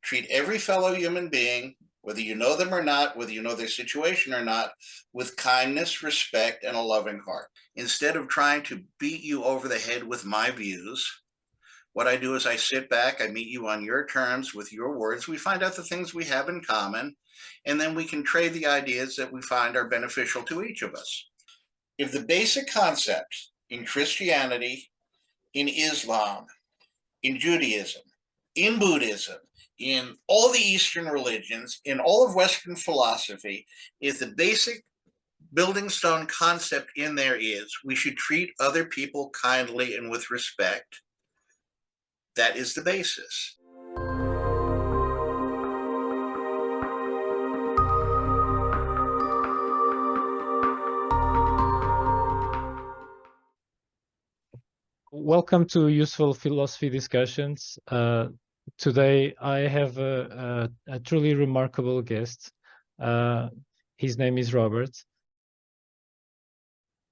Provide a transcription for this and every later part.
treat every fellow human being, whether you know them or not, whether you know their situation or not, with kindness, respect, and a loving heart. Instead of trying to beat you over the head with my views, what I do is I sit back, I meet you on your terms with your words. We find out the things we have in common, and then we can trade the ideas that we find are beneficial to each of us. If the basic concept in Christianity, in Islam, in Judaism, in Buddhism, in all the Eastern religions, in all of Western philosophy, if the basic building stone concept in there is we should treat other people kindly and with respect, that is the basis. Welcome to Useful Philosophy Discussions. Today I have a truly remarkable guest. His name is Robert.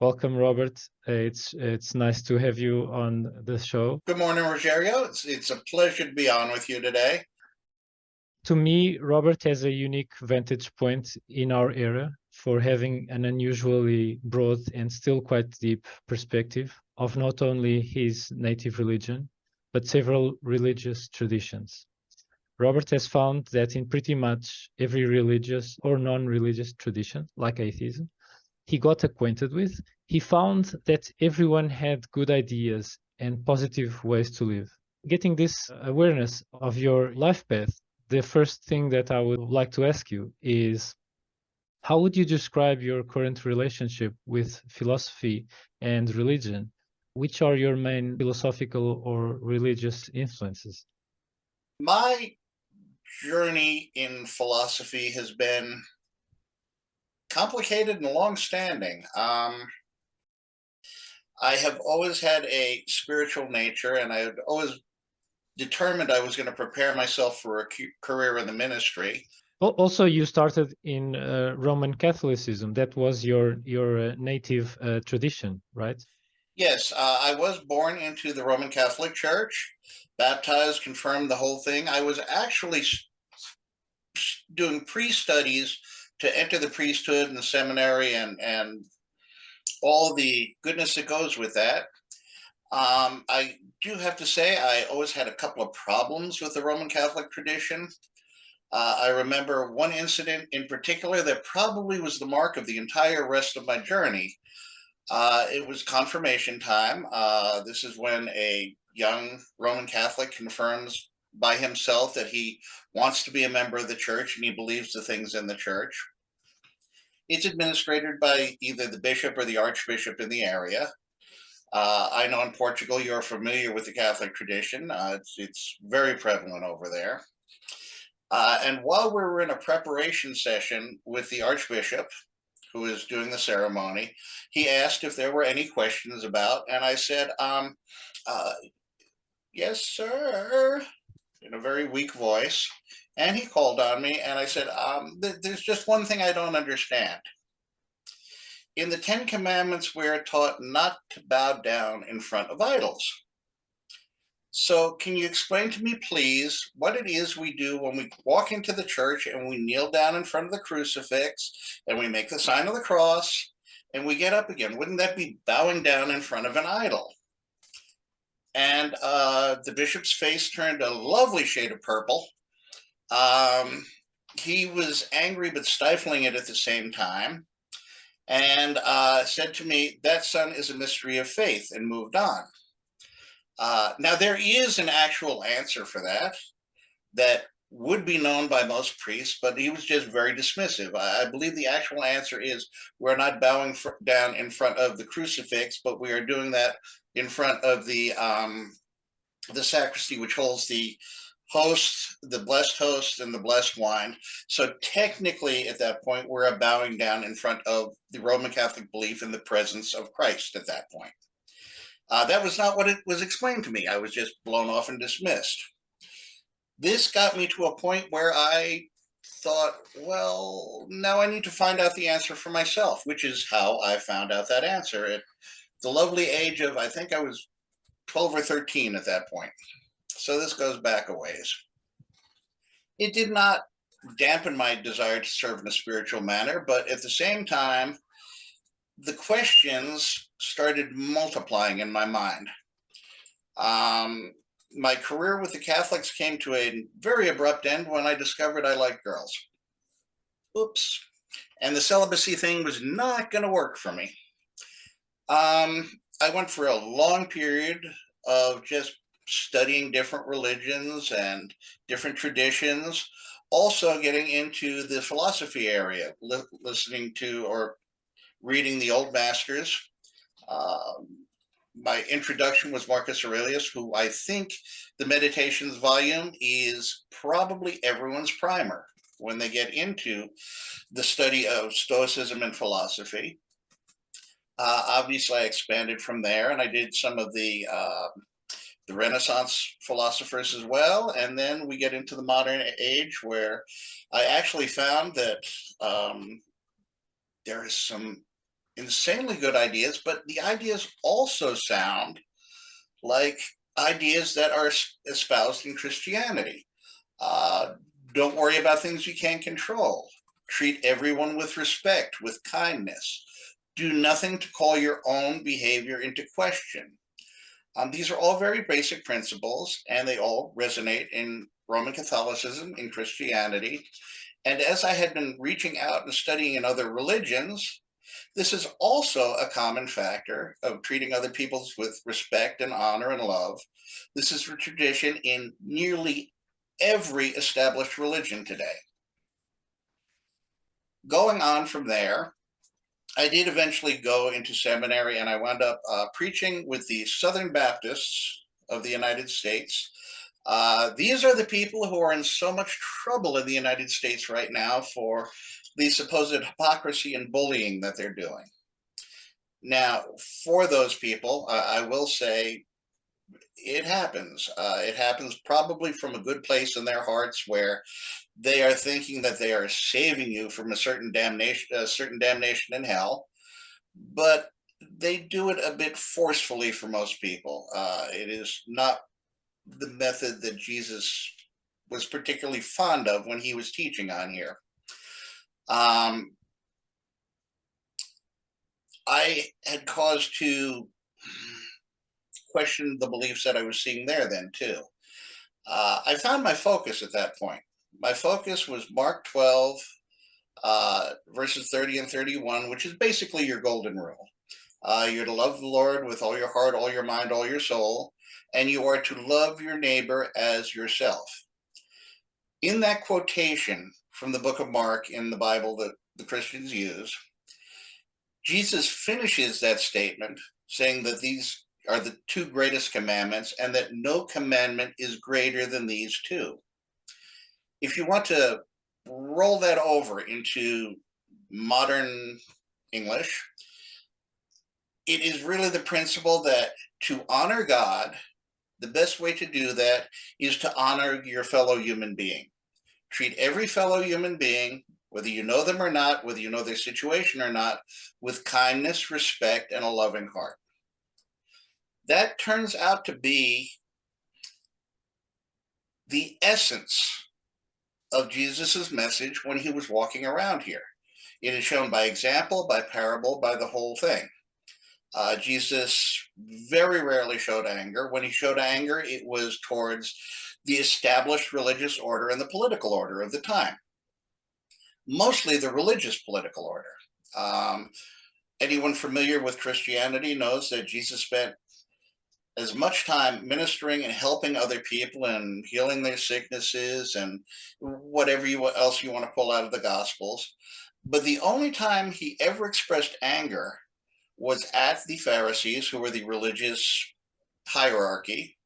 Welcome, Robert. It's nice to have you on the show. Good morning, Rogerio. It's a pleasure to be on with you today. To me, Robert has a unique vantage point in our era for having an unusually broad and still quite deep perspective of not only his native religion, but several religious traditions. Robert has found that in pretty much every religious or non-religious tradition, like atheism, he got acquainted with, he found that everyone had good ideas and positive ways to live. Getting this awareness of your life path, the first thing that I would like to ask you is, how would you describe your current relationship with philosophy and religion? Which are your main philosophical or religious influences? My journey in philosophy has been complicated and long-standing. I have always had a spiritual nature, and I had always determined I was going to prepare myself for a career in the ministry. Also, you started in Roman Catholicism. That was your native tradition, right? Yes, I was born into the Roman Catholic Church, baptized, confirmed, the whole thing. I was actually doing pre-studies to enter the priesthood and the seminary and all the goodness that goes with that. I do have to say I always had a couple of problems with the Roman Catholic tradition. I remember one incident in particular that probably was the mark of the entire rest of my journey. It was confirmation time. This is when a young Roman Catholic confirms by himself that he wants to be a member of the church and he believes the things in the church. It's administered by either the bishop or the archbishop in the area. I know in Portugal you're familiar with the Catholic tradition. It's very prevalent over there. And while we were in a preparation session with the archbishop, who is doing the ceremony, he asked if there were any questions about, and I said, yes, sir, in a very weak voice. And he called on me, and I said, there's just one thing I don't understand. In the Ten Commandments, we're taught not to bow down in front of idols. So can you explain to me, please, what it is we do when we walk into the church and we kneel down in front of the crucifix and we make the sign of the cross and we get up again? Wouldn't that be bowing down in front of an idol? And the bishop's face turned a lovely shade of purple. He was angry but stifling it at the same time, and said to me, that, son, is a mystery of faith, and moved on. Now, there is an actual answer for that would be known by most priests, but he was just very dismissive. I believe the actual answer is we're not bowing down in front of the crucifix, but we are doing that in front of the sacristy, which holds the host, the blessed host, and the blessed wine. So technically, at that point, we're bowing down in front of the Roman Catholic belief in the presence of Christ at that point. That was not what it was explained to me. I was just blown off and dismissed. This got me to a point where I thought, well, now I need to find out the answer for myself, which is how I found out that answer at the lovely age of, I think I was 12 or 13 at that point. So this goes back a ways. It did not dampen my desire to serve in a spiritual manner, but at the same time, the questions started multiplying in my mind. Um, my career with the Catholics came to a very abrupt end when I discovered I liked girls. Oops. And the celibacy thing was not going to work for me. I went for a long period of just studying different religions and different traditions, also getting into the philosophy area, listening to or reading the old masters. My introduction was Marcus Aurelius, who I think the Meditations volume is probably everyone's primer when they get into the study of Stoicism and philosophy. Obviously, I expanded from there, and I did some of the Renaissance philosophers as well. And then we get into the modern age, where I actually found that there is some insanely good ideas, but the ideas also sound like ideas that are espoused in Christianity. Uh, don't worry about things you can't control. Treat everyone with respect, with kindness. Do nothing to call your own behavior into question. These are all very basic principles, and they all resonate in Roman Catholicism, in Christianity. And as I had been reaching out and studying in other religions, this is also a common factor of treating other people with respect and honor and love. This is a tradition in nearly every established religion today. Going on from there, I did eventually go into seminary, and I wound up preaching with the Southern Baptists of the United States. These are the people who are in so much trouble in the United States right now for the supposed hypocrisy and bullying that they're doing. Now, for those people, I will say it happens. It happens probably from a good place in their hearts, where they are thinking that they are saving you from a certain damnation in hell, but they do it a bit forcefully for most people. It is not the method that Jesus was particularly fond of when he was teaching on here. I had cause to question the beliefs that I was seeing there then too. I found my focus at that point. My focus was Mark 12, verses 30 and 31, which is basically your golden rule. You're to love the Lord with all your heart, all your mind, all your soul, and you are to love your neighbor as yourself. In that quotation from the book of Mark in the Bible that the Christians use, Jesus finishes that statement saying that these are the two greatest commandments and that no commandment is greater than these two. If you want to roll that over into modern English, it is really the principle that to honor God, the best way to do that is to honor your fellow human being. Treat every fellow human being, whether you know them or not, whether you know their situation or not, with kindness, respect, and a loving heart. That turns out to be the essence of Jesus's message when he was walking around here. It is shown by example, by parable, by the whole thing. Jesus very rarely showed anger. When he showed anger, it was towards the established religious order and the political order of the time, mostly the religious political order. Anyone familiar with Christianity knows that Jesus spent as much time ministering and helping other people and healing their sicknesses and whatever else you want to pull out of the Gospels. But the only time he ever expressed anger was at the Pharisees, who were the religious hierarchy,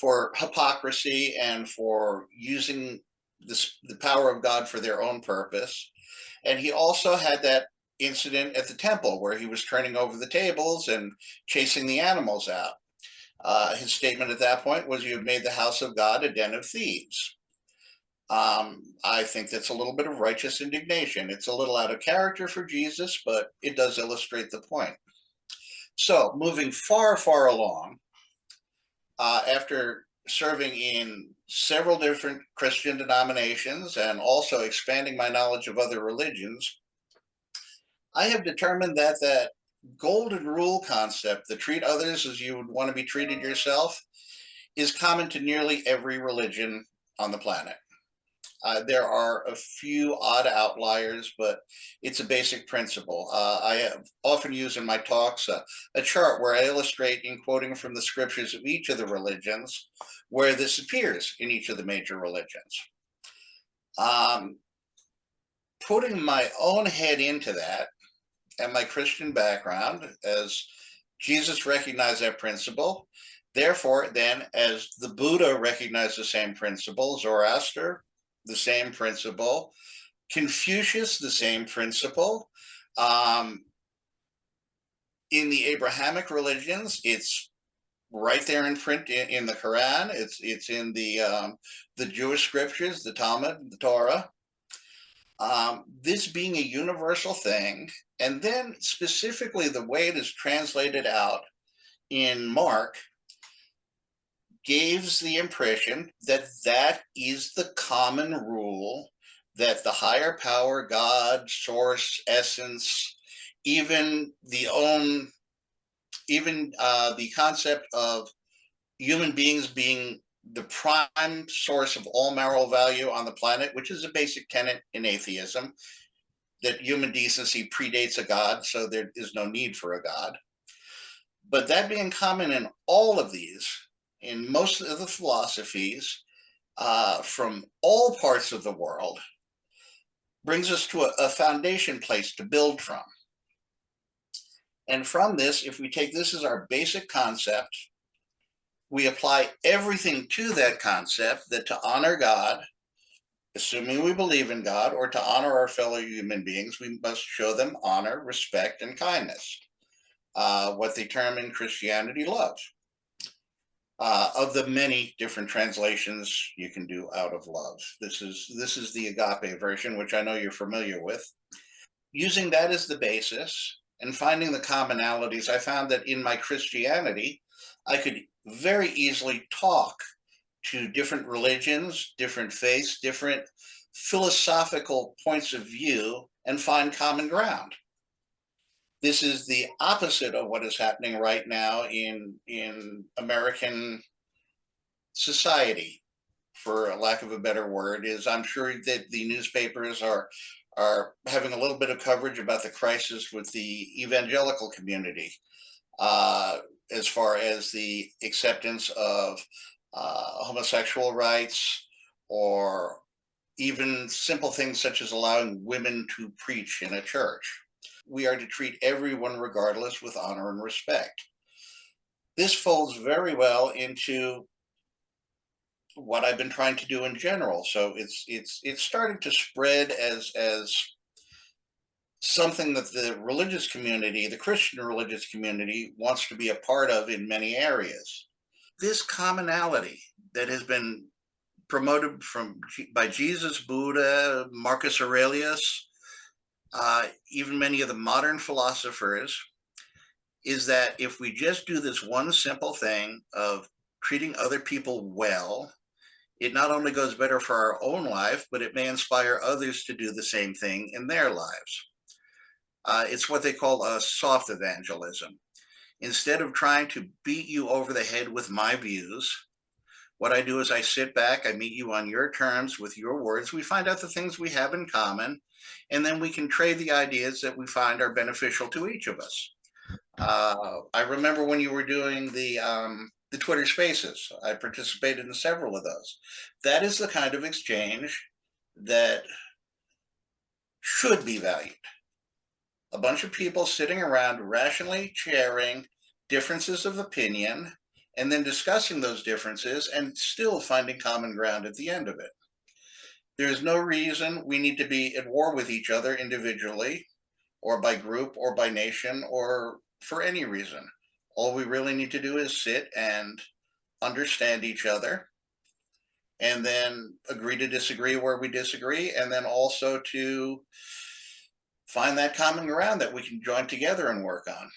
for hypocrisy and for using the power of God for their own purpose. And he also had that incident at the temple where he was turning over the tables and chasing the animals out. His statement at that point was, "You have made the house of God a den of thieves." I think that's a little bit of righteous indignation. It's a little out of character for Jesus, but it does illustrate the point. So, moving far, far along, after serving in several different Christian denominations and also expanding my knowledge of other religions, I have determined that that golden rule concept, that treat others as you would want to be treated yourself, is common to nearly every religion on the planet. There are a few odd outliers, but it's a basic principle. I have often used in my talks a chart where I illustrate, in quoting from the scriptures of each of the religions, where this appears in each of the major religions. Um, Putting my own head into that and my Christian background, as Jesus recognized that principle, therefore, then, as the Buddha recognized the same principle, Zoroaster, the same principle, Confucius, the same principle. Um, in the Abrahamic religions, it's right there in print in the Quran. It's in the Jewish scriptures, the Talmud, the Torah. This being a universal thing, and then specifically the way it is translated out in Mark gives the impression that that is the common rule, that the higher power, God, source, essence, even the concept of human beings being the prime source of all moral value on the planet, which is a basic tenet in atheism, that human decency predates a God, so there is no need for a God. But that being common in all of these, in most of the philosophies from all parts of the world, brings us to a foundation place to build from. And from this, if we take this as our basic concept, we apply everything to that concept, that to honor God, assuming we believe in God, or to honor our fellow human beings, we must show them honor, respect, and kindness. What they term in Christianity love. Of the many different translations you can do out of love. This is the agape version, which I know you're familiar with. Using that as the basis and finding the commonalities, I found that in my Christianity, I could very easily talk to different religions, different faiths, different philosophical points of view and find common ground. This is the opposite of what is happening right now in American society, for lack of a better word. Is I'm sure that the newspapers are having a little bit of coverage about the crisis with the evangelical community, as far as the acceptance of homosexual rights, or even simple things such as allowing women to preach in a church. We are to treat everyone regardless with honor and respect. This folds very well into what I've been trying to do in general. So it's starting to spread as something that the religious community, the Christian religious community, wants to be a part of in many areas. This commonality that has been promoted by Jesus, Buddha, Marcus Aurelius, even many of the modern philosophers, is that if we just do this one simple thing of treating other people well, it not only goes better for our own life, but it may inspire others to do the same thing in their lives. It's what they call a soft evangelism. Instead of trying to beat you over the head with my views, what I do is I sit back, I meet you on your terms with your words. We find out the things we have in common, and then we can trade the ideas that we find are beneficial to each of us. I remember when you were doing the Twitter Spaces. I participated in several of those. That is the kind of exchange that should be valued. A bunch of people sitting around rationally sharing differences of opinion and then discussing those differences and still finding common ground at the end of it. There is no reason we need to be at war with each other individually, or by group, or by nation, or for any reason. All we really need to do is sit and understand each other, and then agree to disagree where we disagree, and then also to find that common ground that we can join together and work on.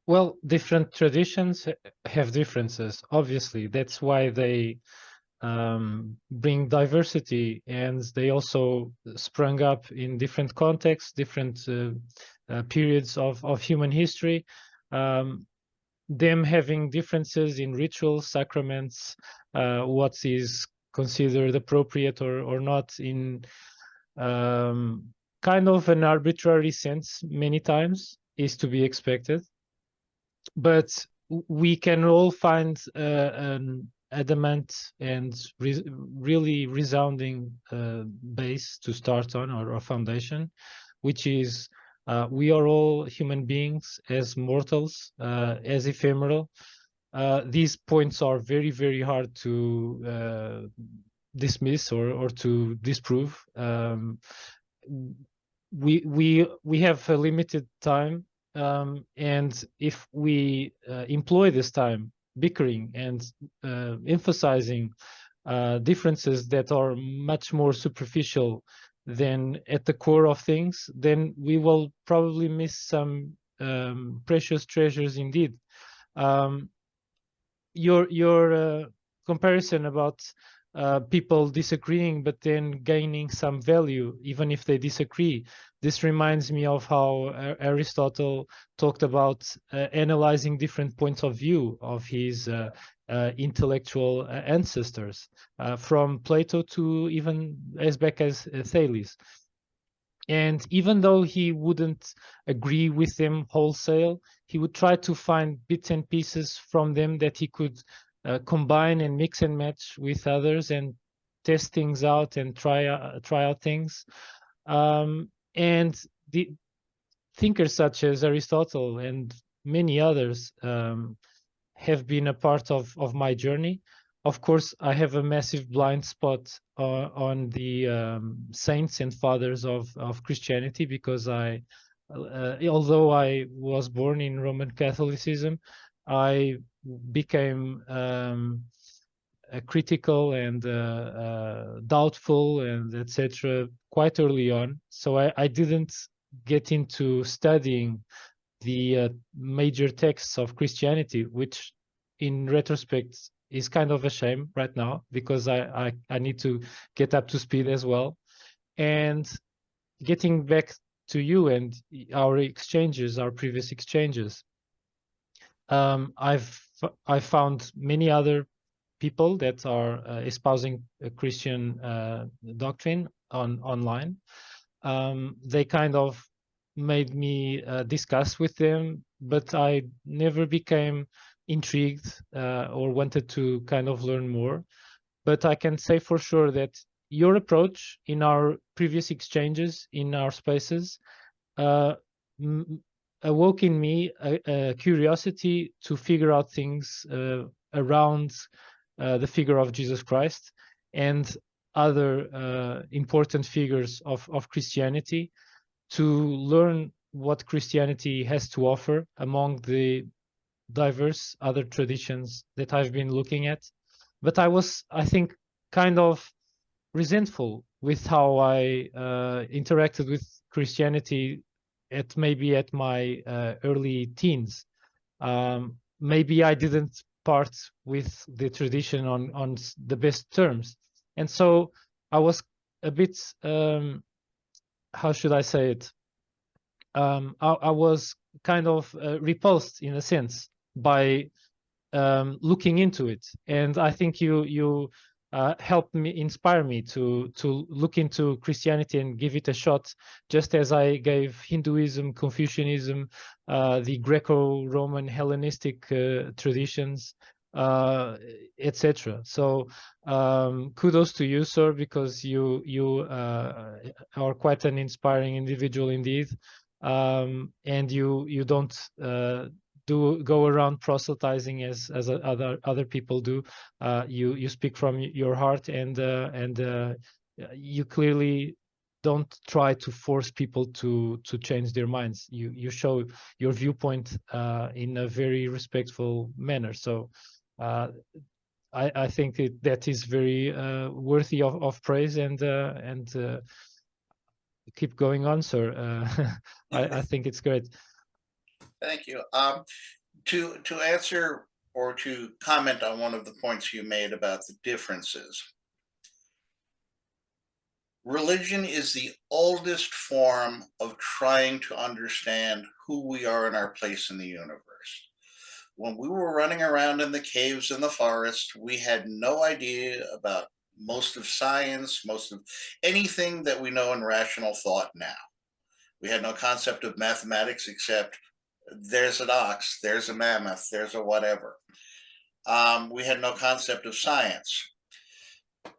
Well, different traditions have differences. Obviously, that's why they bring diversity, and they also sprung up in different contexts, different periods of human history. Them having differences in rituals, sacraments, what is considered appropriate or not in kind of an arbitrary sense many times is to be expected. But we can all find an adamant and really resounding base to start on, or a foundation, which is we are all human beings, as mortals, as ephemeral. These points are very, very hard to dismiss or to disprove. We have a limited time, and if we employ this time bickering and emphasizing differences that are much more superficial than at the core of things, then we will probably miss some precious treasures indeed. Your comparison about people disagreeing but then gaining some value even if they disagree, this reminds me of how Aristotle talked about analyzing different points of view of his intellectual ancestors, from Plato to even as back as Thales. And even though he wouldn't agree with them wholesale, he would try to find bits and pieces from them that he could combine and mix and match with others and test things out and try out things. And the thinkers such as Aristotle and many others have been a part of my journey. Of course, I have a massive blind spot on the saints and fathers of Christianity, because although I was born in Roman Catholicism, I became critical and doubtful and etc. quite early on. So I didn't get into studying the major texts of Christianity, which in retrospect is kind of a shame right now, because I need to get up to speed as well. And getting back to you and our exchanges, our previous exchanges, I found many other people that are espousing a Christian doctrine online. They kind of made me discuss with them, but I never became intrigued or wanted to kind of learn more. But I can say for sure that your approach in our previous exchanges in our spaces awoke in me a curiosity to figure out things around the figure of Jesus Christ and other important figures of Christianity, to learn what Christianity has to offer among the diverse other traditions that I've been looking at. But I was, I think, kind of resentful with how I interacted with Christianity maybe at my early teens. Maybe I didn't part with the tradition on the best terms. And so I was a bit, how should I say it? I was kind of repulsed in a sense by looking into it, and I think you helped me, inspire me to look into Christianity and give it a shot, just as I gave Hinduism, Confucianism, the Greco-Roman Hellenistic traditions, etc. So kudos to you, sir, because you are quite an inspiring individual indeed, and you don't go around proselytizing as other people do. You speak from your heart, and you clearly don't try to force people to change their minds. You show your viewpoint in a very respectful manner. So I think that is very worthy of praise, and keep going on, sir. I think it's great. Thank you. To answer or to comment on one of the points you made about the differences. Religion is the oldest form of trying to understand who we are and our place in the universe. When we were running around in the caves in the forest, we had no idea about most of science, most of anything that we know in rational thought now. We had no concept of mathematics except there's an ox, there's a mammoth, there's a whatever. We had no concept of science.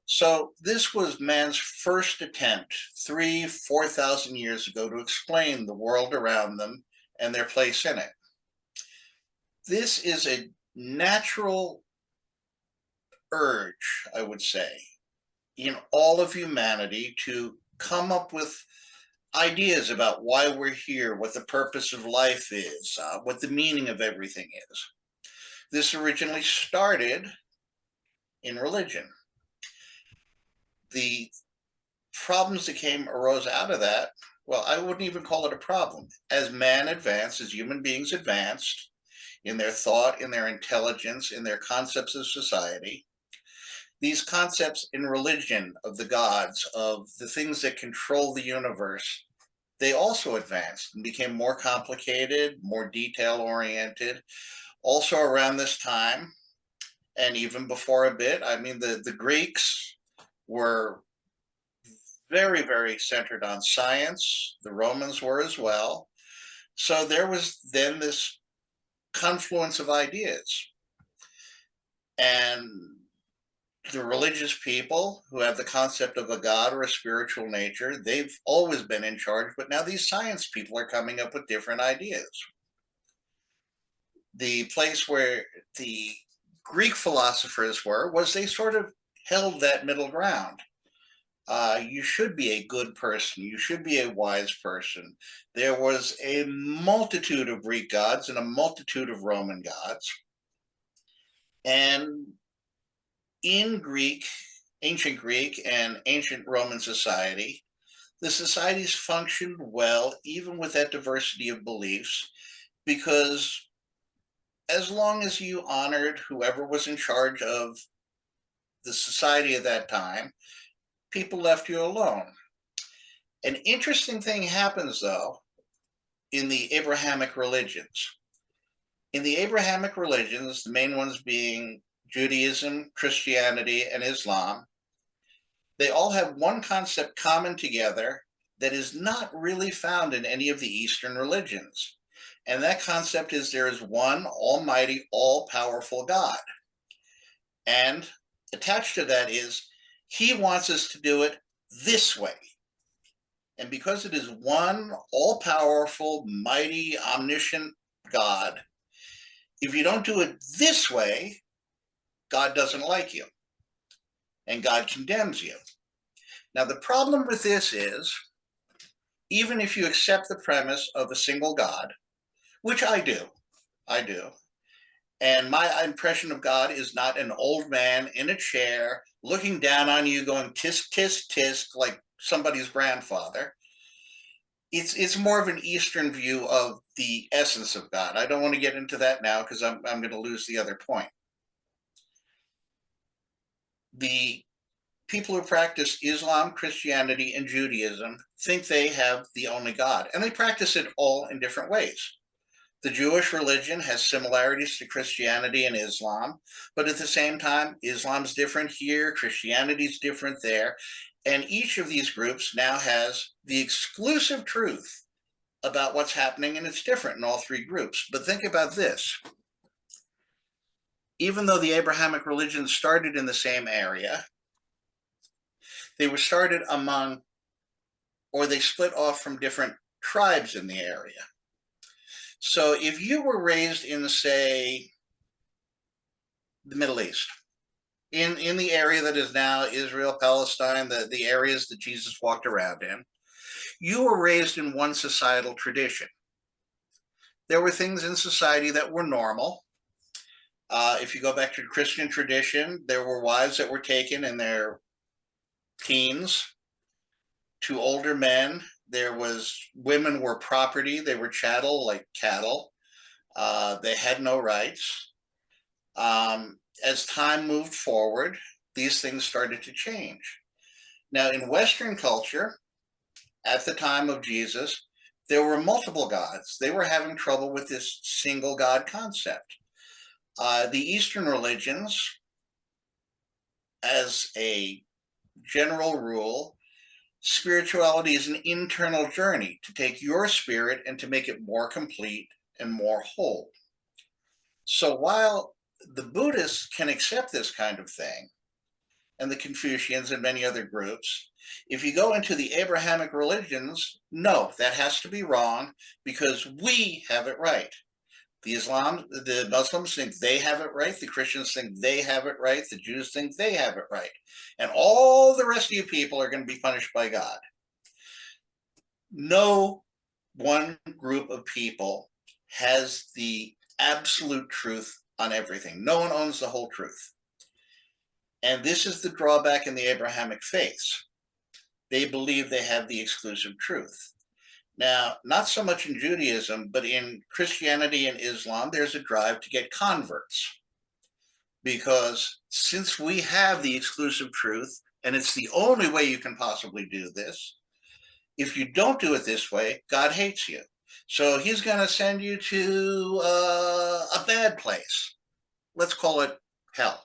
So this was man's first attempt 4,000 years ago to explain the world around them and their place in it. This is a natural urge, I would say, in all of humanity to come up with ideas about why we're here, what the purpose of life is, what the meaning of everything is. This originally started in religion. The problems that arose out of that, well, I wouldn't even call it a problem. As man advanced, as human beings advanced in their thought, in their intelligence, in their concepts of society, these concepts in religion of the gods, of the things that control the universe, they also advanced and became more complicated, more detail oriented. Also around this time, and even before a bit, I mean, the Greeks were very, very centered on science. The Romans were as well. So there was then this confluence of ideas. And the religious people who have the concept of a god or a spiritual nature, they've always been in charge, but now these science people are coming up with different ideas. The place where the Greek philosophers were was they sort of held that middle ground. You should be a good person. You should be a wise person. There was a multitude of Greek gods and a multitude of Roman gods. And in Greek, ancient Greek and ancient Roman society, the societies functioned well, even with that diversity of beliefs, because as long as you honored whoever was in charge of the society at that time, people left you alone. An interesting thing happens, though, in the Abrahamic religions. In the Abrahamic religions, the main ones being Judaism, Christianity, and Islam, they all have one concept common together that is not really found in any of the Eastern religions. And that concept is there is one almighty, all-powerful God. And attached to that is he wants us to do it this way. And because it is one all-powerful, mighty, omniscient God, if you don't do it this way, God doesn't like you. And God condemns you. Now, the problem with this is, even if you accept the premise of a single God, which I do, and my impression of God is not an old man in a chair looking down on you going tisk, tisk, tisk, like somebody's grandfather. It's more of an Eastern view of the essence of God. I don't want to get into that now because I'm going to lose the other point. The people who practice Islam, Christianity, and Judaism think they have the only God, and they practice it all in different ways. The Jewish religion has similarities to Christianity and Islam, but at the same time, Islam's different here, Christianity's different there, and each of these groups now has the exclusive truth about what's happening, and it's different in all three groups. But think about this. Even though the Abrahamic religions started in the same area, they were started among, or they split off from different tribes in the area. So if you were raised in, say, the Middle East, in the area that is now Israel, Palestine, the areas that Jesus walked around in, you were raised in one societal tradition. There were things in society that were normal. If you go back to the Christian tradition, there were wives that were taken in their teens to older men. Women were property. They were chattel, like cattle. They had no rights. As time moved forward, these things started to change. Now, in Western culture, at the time of Jesus, there were multiple gods. They were having trouble with this single God concept. The Eastern religions, as a general rule, spirituality is an internal journey to take your spirit and to make it more complete and more whole. So while the Buddhists can accept this kind of thing, and the Confucians and many other groups, if you go into the Abrahamic religions, no, that has to be wrong because we have it right. The Muslims think they have it right. The Christians think they have it right. The Jews think they have it right. And all the rest of you people are going to be punished by God. No one group of people has the absolute truth on everything. No one owns the whole truth. And this is the drawback in the Abrahamic faiths. They believe they have the exclusive truth. Now, not so much in Judaism, but in Christianity and Islam, there's a drive to get converts. Because since we have the exclusive truth, and it's the only way you can possibly do this, if you don't do it this way, God hates you. So he's going to send you to a bad place. Let's call it hell,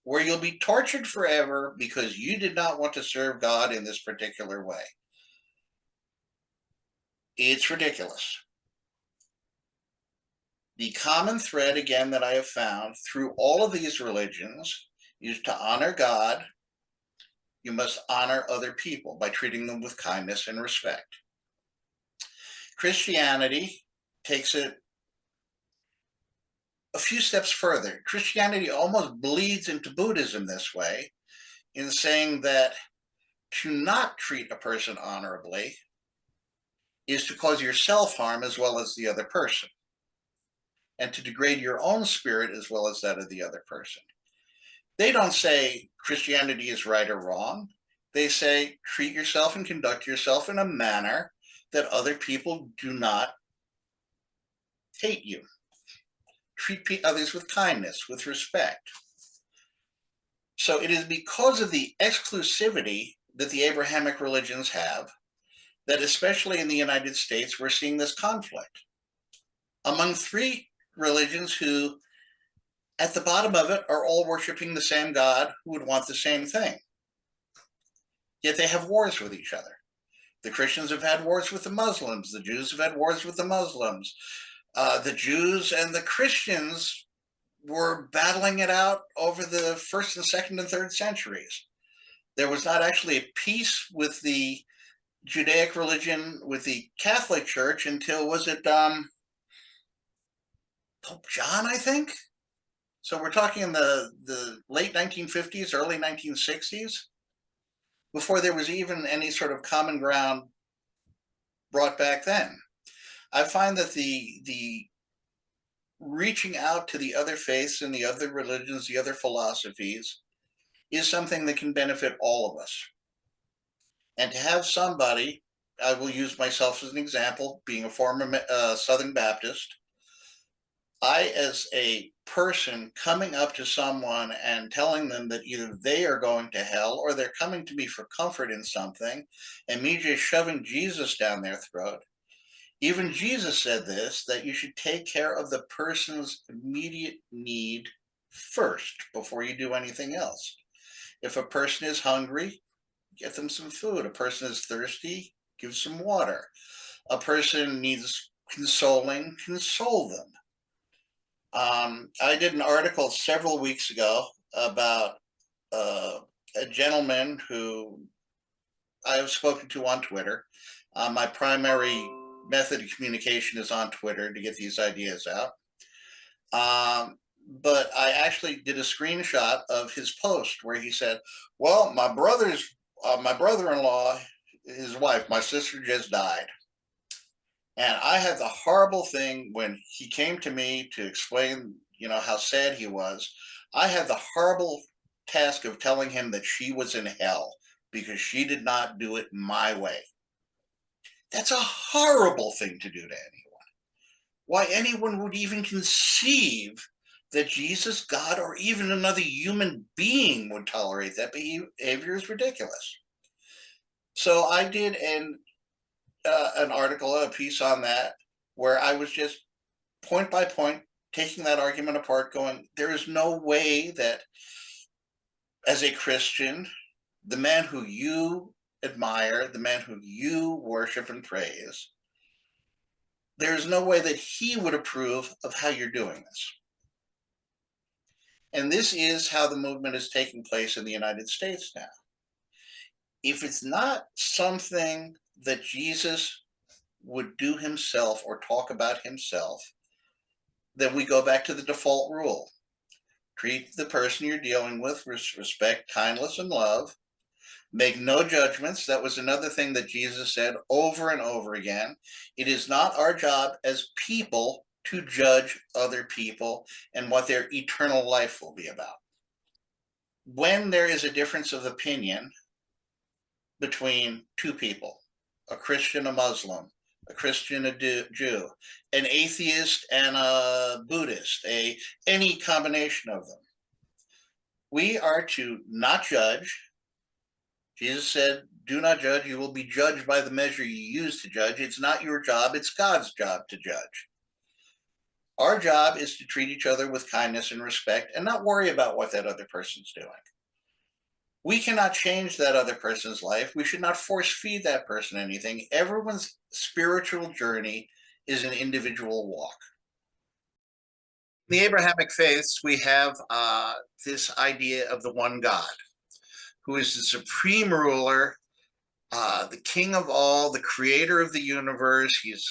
where you'll be tortured forever because you did not want to serve God in this particular way. It's ridiculous. The common thread, again, that I have found through all of these religions is to honor God. You must honor other people by treating them with kindness and respect. Christianity takes it a few steps further. Christianity almost bleeds into Buddhism this way, in saying that to not treat a person honorably is to cause yourself harm as well as the other person, and to degrade your own spirit as well as that of the other person. They don't say Christianity is right or wrong. They say treat yourself and conduct yourself in a manner that other people do not hate you. Treat others with kindness, with respect. So it is because of the exclusivity that the Abrahamic religions have that, especially in the United States, we're seeing this conflict among three religions who, at the bottom of it, are all worshiping the same God who would want the same thing. Yet they have wars with each other. The Christians have had wars with the Muslims. The Jews have had wars with the Muslims. The Jews and the Christians were battling it out over the first and second and third centuries. There was not actually a peace with the Judaic religion, with the Catholic Church, until, was it Pope John, I think? So we're talking in the late 1950s, early 1960s, before there was even any sort of common ground brought back then. I find that the reaching out to the other faiths and the other religions, the other philosophies, is something that can benefit all of us. And to have somebody, I will use myself as an example, being a former Southern Baptist, I, as a person, coming up to someone and telling them that either they are going to hell or they're coming to me for comfort in something, and me just shoving Jesus down their throat. Even Jesus said this, that you should take care of the person's immediate need first before you do anything else. If a person is hungry, get them some food. A person is thirsty, give some water. A person needs consoling, console them. I did an article several weeks ago about a gentleman who I have spoken to on Twitter. My primary method of communication is on Twitter to get these ideas out. But I actually did a screenshot of his post where he said, well, my brother-in-law, his wife, my sister just died. And I had the horrible thing when he came to me to explain, how sad he was. I had the horrible task of telling him that she was in hell because she did not do it my way. That's a horrible thing to do to anyone. Why anyone would even conceive that Jesus, God, or even another human being would tolerate that behavior is ridiculous. So I did an article, a piece on that, where I was just point by point taking that argument apart, going, there is no way that as a Christian, the man who you admire, the man who you worship and praise, there's no way that he would approve of how you're doing this. And this is how the movement is taking place in the United States now. If it's not something that Jesus would do himself or talk about himself, then we go back to the default rule. Treat the person you're dealing with with respect, kindness, and love. Make no judgments. That was another thing that Jesus said over and over again. It is not our job as people to judge other people and what their eternal life will be about. When there is a difference of opinion between two people, a Christian, a Muslim, a Christian, a Jew, an atheist, and a Buddhist, any combination of them, we are to not judge. Jesus said, do not judge. You will be judged by the measure you use to judge. It's not your job. It's God's job to judge. Our job is to treat each other with kindness and respect and not worry about what that other person's doing. We cannot change that other person's life. We should not force feed that person anything. Everyone's spiritual journey is an individual walk. In the Abrahamic faiths, we have this idea of the one God, who is the supreme ruler, the king of all, the creator of the universe. He's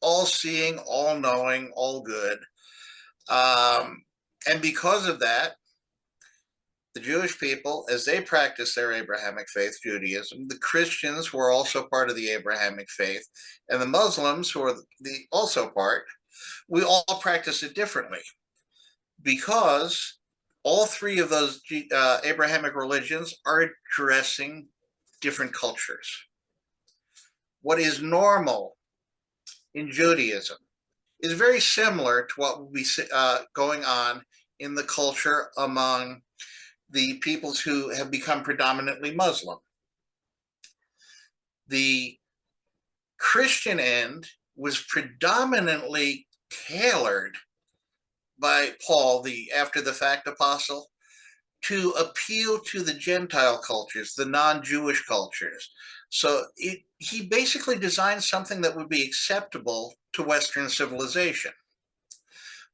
all-seeing, all-knowing, all good. And because of that, the Jewish people, as they practice their Abrahamic faith, Judaism, the Christians, who are also part of the Abrahamic faith, and the Muslims, who are also part, we all practice it differently, because all three of those Abrahamic religions are addressing different cultures. What is normal in Judaism is very similar to what will be going on in the culture among the peoples who have become predominantly Muslim. The Christian end was predominantly tailored by Paul, the after the fact apostle, to appeal to the Gentile cultures, the non-Jewish cultures. So he basically designed something that would be acceptable to Western civilization.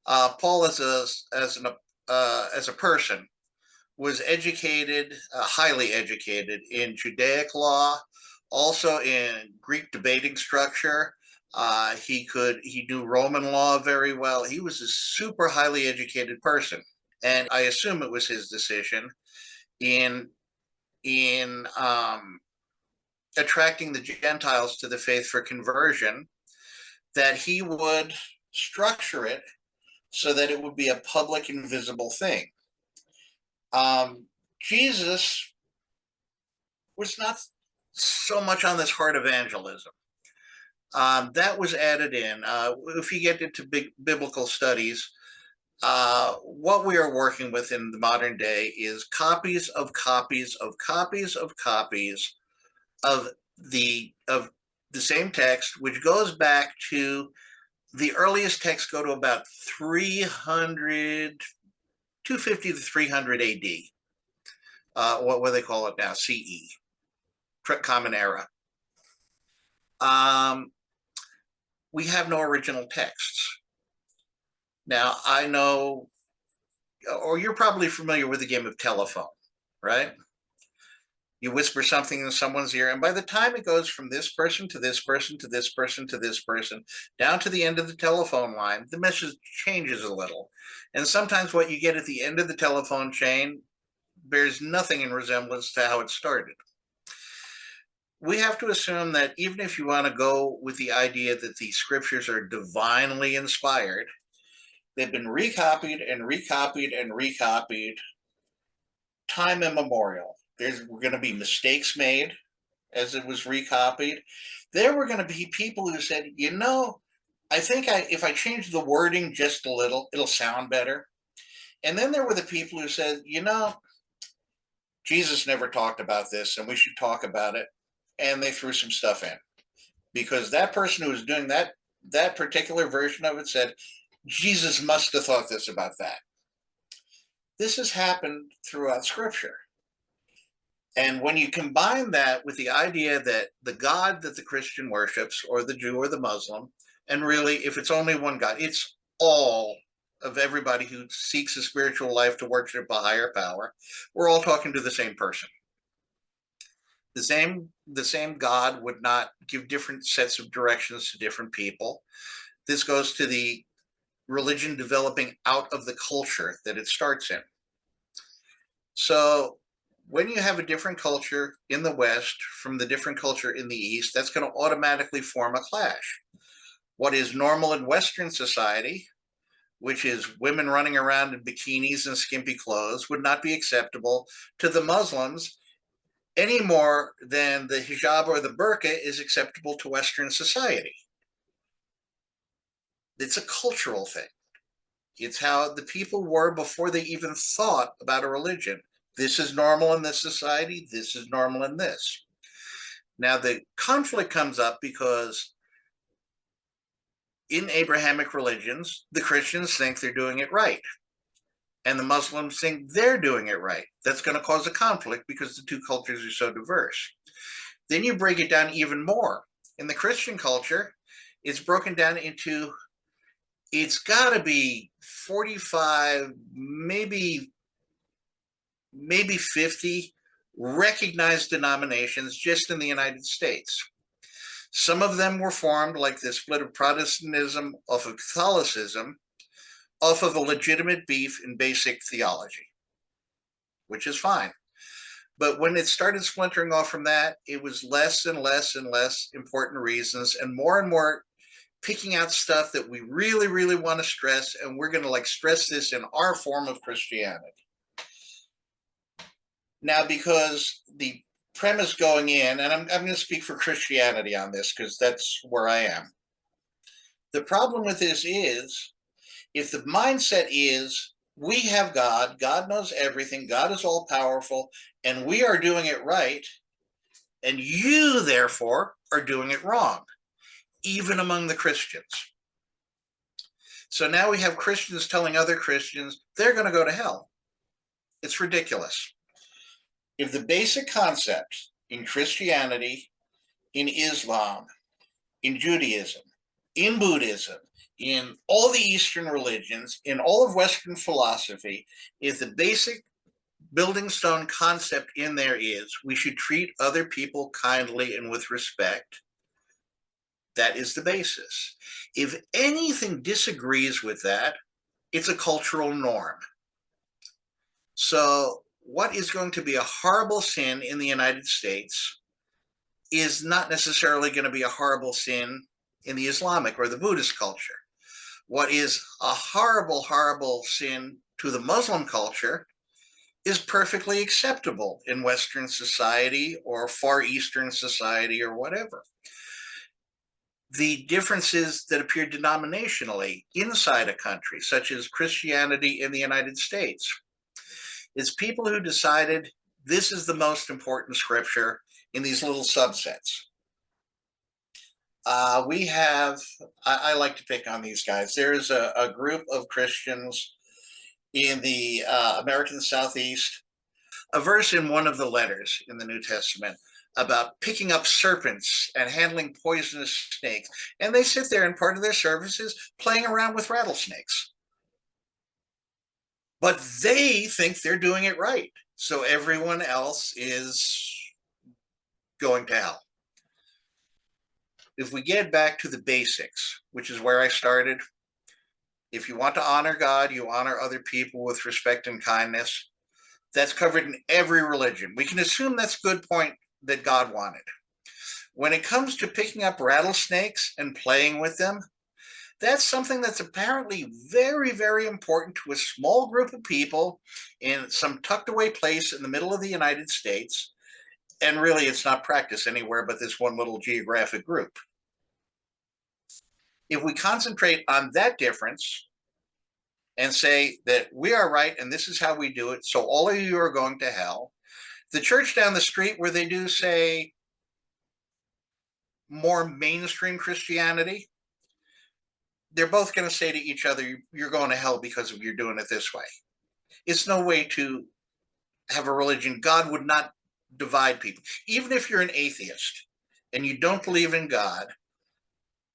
Paul, as a person, was educated, highly educated in Judaic law, also in Greek debating structure. He knew Roman law very well. He was a super highly educated person. And I assume it was his decision in attracting the Gentiles to the faith for conversion that he would structure it so that it would be a public and visible thing. Jesus was not so much on this hard evangelism. That was added in. If you get into biblical studies, what we are working with in the modern day is copies of copies of copies of copies of the same text, which goes back to the earliest texts go to about 250 to 300 AD. What they call it now, CE, Common Era. We have no original texts. Now, I know, or you're probably familiar with the game of telephone, right? You whisper something in someone's ear, and by the time it goes from this person to this person to this person to this person, down to the end of the telephone line, the message changes a little. And sometimes what you get at the end of the telephone chain bears nothing in resemblance to how it started. We have to assume that even if you want to go with the idea that the scriptures are divinely inspired, they've been recopied and recopied and recopied time immemorial. There's going to be mistakes made as it was recopied. There were going to be people who said, I think if I change the wording just a little, it'll sound better. And then there were the people who said, Jesus never talked about this and we should talk about it. And they threw some stuff in because that person who was doing that particular version of it said, Jesus must have thought this about that. This has happened throughout scripture. And when you combine that with the idea that the God that the Christian worships, or the Jew or the Muslim, and really, if it's only one God, it's all of everybody who seeks a spiritual life to worship a higher power, we're all talking to the same person. The same God would not give different sets of directions to different people. This goes to the religion developing out of the culture that it starts in. So when you have a different culture in the West from the different culture in the East, that's going to automatically form a clash. What is normal in Western society, which is women running around in bikinis and skimpy clothes, would not be acceptable to the Muslims any more than the hijab or the burqa is acceptable to Western society. It's a cultural thing. It's how the people were before they even thought about a religion. This is normal in this society. This is normal in this. Now, the conflict comes up because in Abrahamic religions, the Christians think they're doing it right. And the Muslims think they're doing it right. That's going to cause a conflict because the two cultures are so diverse. Then you break it down even more. In the Christian culture, it's broken down into, it's got to be 45, maybe 50 recognized denominations just in the United States. Some of them were formed, like the split of Protestantism off of Catholicism, off of a legitimate beef in basic theology, which is fine. But when it started splintering off from that, it was less and less and less important reasons and more picking out stuff that we really, really want to stress. And we're going to stress this in our form of Christianity. Now, because the premise going in, and I'm going to speak for Christianity on this because that's where I am. The problem with this is, if the mindset is, we have God, God knows everything, God is all powerful, and we are doing it right, and you, therefore, are doing it wrong, even among the Christians. So now we have Christians telling other Christians they're going to go to hell. It's ridiculous. If the basic concept in Christianity, in Islam, in Judaism, in Buddhism, in all the Eastern religions, in all of Western philosophy, if the basic building stone concept in there is we should treat other people kindly and with respect, that is the basis. If anything disagrees with that, it's a cultural norm. So what is going to be a horrible sin in the United States is not necessarily going to be a horrible sin in the Islamic or the Buddhist culture. What is a horrible, horrible sin to the Muslim culture is perfectly acceptable in Western society or Far Eastern society or whatever. The differences that appear denominationally inside a country, such as Christianity in the United States, is people who decided this is the most important scripture in these little subsets. I like to pick on these guys. There's a group of Christians in the American Southeast, a verse in one of the letters in the New Testament about picking up serpents and handling poisonous snakes. And they sit there and part of their service is playing around with rattlesnakes. But they think they're doing it right. So everyone else is going to hell. If we get back to the basics, which is where I started, if you want to honor God, you honor other people with respect and kindness. That's covered in every religion. We can assume that's a good point that God wanted. When it comes to picking up rattlesnakes and playing with them, that's something that's apparently very, very important to a small group of people in some tucked away place in the middle of the United States. And really, it's not practiced anywhere but this one little geographic group. If we concentrate on that difference, and say that we are right and this is how we do it, so all of you are going to hell. The church down the street where they do, say, more mainstream Christianity, they're both going to say to each other, you're going to hell because of you're doing it this way. It's no way to have a religion. God would not divide people. Even if you're an atheist and you don't believe in God,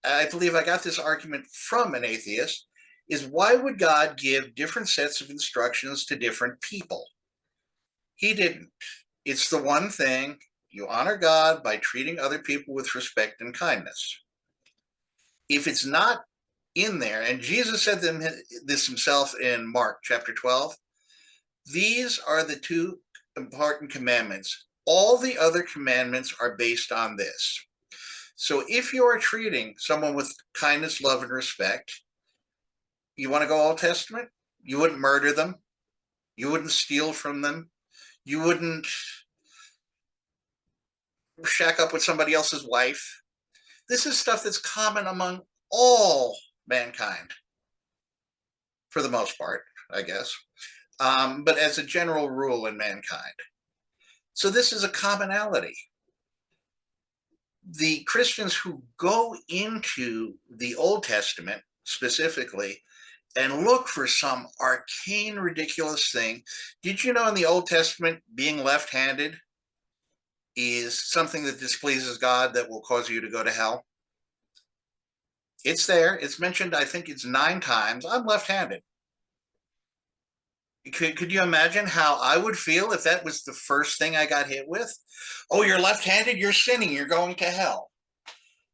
I believe I got this argument from an atheist, is why would God give different sets of instructions to different people? He didn't. It's the one thing: you honor God by treating other people with respect and kindness. If it's not in there, and Jesus said this himself in Mark chapter 12, these are the two important commandments. All the other commandments are based on this. So if you are treating someone with kindness, love, and respect, you want to go Old Testament? You wouldn't murder them. You wouldn't steal from them. You wouldn't shack up with somebody else's wife. This is stuff that's common among all mankind, for the most part, I guess, but as a general rule in mankind. So this is a commonality. The Christians who go into the Old Testament specifically and look for some arcane, ridiculous thing. Did you know in the Old Testament, being left-handed is something that displeases God, that will cause you to go to hell? It's there. It's mentioned, I think it's 9 times. I'm left-handed. Could you imagine how I would feel if that was the first thing I got hit with? Oh, you're left-handed, you're sinning, you're going to hell.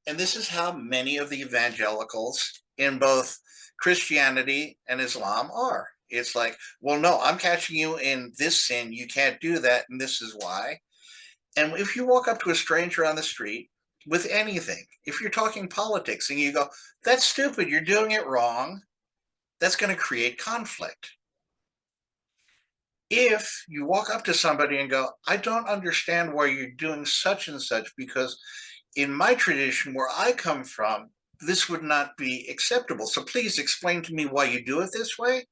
And this is how many of the evangelicals in both Christianity and Islam are. It's like, well, no, I'm catching you in this sin. You can't do that, and this is why. And if you walk up to a stranger on the street with anything, if you're talking politics and you go, that's stupid, you're doing it wrong, that's going to create conflict. If you walk up to somebody and go, I don't understand why you're doing such and such, because in my tradition where I come from, this would not be acceptable. So please explain to me why you do it this way.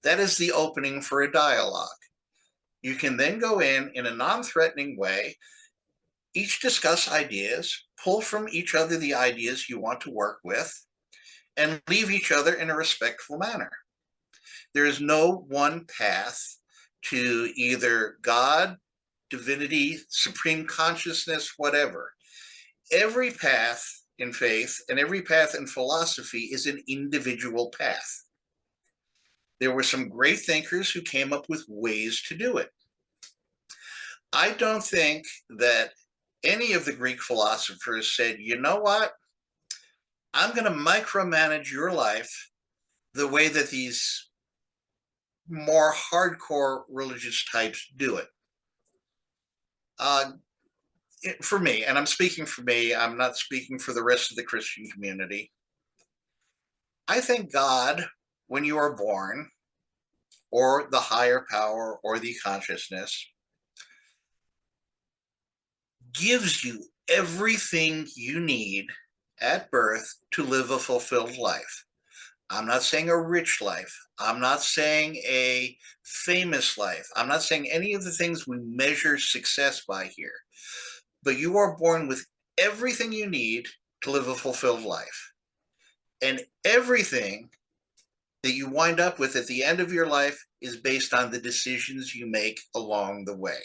That is the opening for a dialogue. You can then go in a non-threatening way, each discuss ideas, pull from each other the ideas you want to work with, and leave each other in a respectful manner. There is no one path to either God, divinity, supreme consciousness, whatever. Every path in faith and every path in philosophy is an individual path. There were some great thinkers who came up with ways to do it. I don't think that any of the Greek philosophers said, you know what, I'm going to micromanage your life the way that these more hardcore religious types do it. For me, and I'm speaking for me, I'm not speaking for the rest of the Christian community, I think God, when you are born, or the higher power or the consciousness, gives you everything you need at birth to live a fulfilled life. I'm not saying a rich life. I'm not saying a famous life. I'm not saying any of the things we measure success by here. But you are born with everything you need to live a fulfilled life. And everything that you wind up with at the end of your life is based on the decisions you make along the way.